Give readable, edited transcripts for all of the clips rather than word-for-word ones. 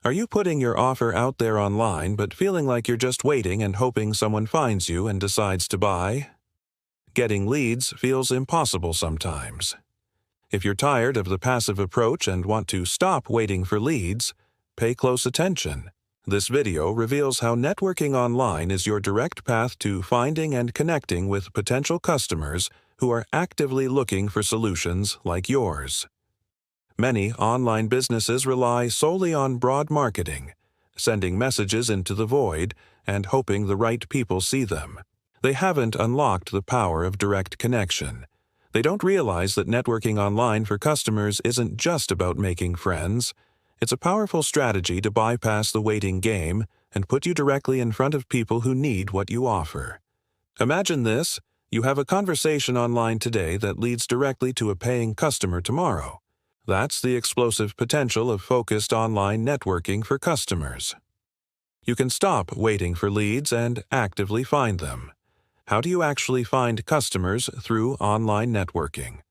Are you putting your offer out there online but feeling like you're just waiting and hoping someone finds you and decides to buy? Getting leads feels impossible sometimes. If you're tired of the passive approach and want to stop waiting for leads, pay close attention. This video reveals how networking online is your direct path to finding and connecting with potential customers who are actively looking for solutions like yours. Many online businesses rely solely on broad marketing, sending messages into the void and hoping the right people see them. They haven't unlocked the power of direct connection. They don't realize that networking online for customers isn't just about making friends. It's a powerful strategy to bypass the waiting game and put you directly in front of people who need what you offer. Imagine this: you have a conversation online today that leads directly to a paying customer tomorrow. That's the explosive potential of focused online networking for customers. You can stop waiting for leads and actively find them. How do you actually find customers through online networking?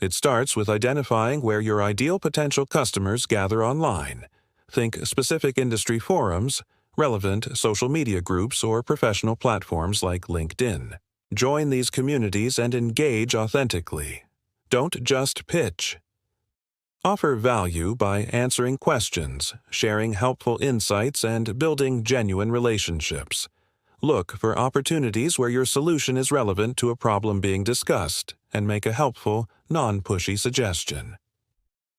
It starts with identifying where your ideal potential customers gather online. Think specific industry forums, relevant social media groups, or professional platforms like LinkedIn. Join these communities and engage authentically. Don't just pitch. Offer value by answering questions, sharing helpful insights, and building genuine relationships. Look for opportunities where your solution is relevant to a problem being discussed, and make a helpful, non-pushy suggestion.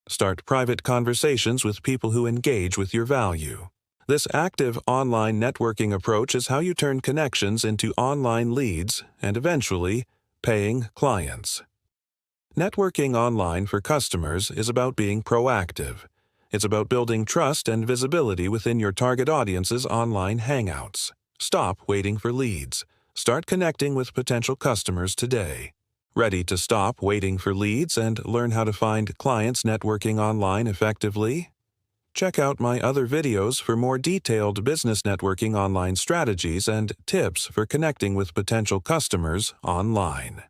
Start private conversations with people who engage with your value. This active online networking approach is how you turn connections into online leads and eventually paying clients. Networking online for customers is about being proactive. It's about building trust and visibility within your target audience's online hangouts. Stop waiting for leads. Start connecting with potential customers today. Ready to stop waiting for leads and learn how to find clients networking online effectively? Check out my other videos for more detailed business networking online strategies and tips for connecting with potential customers online.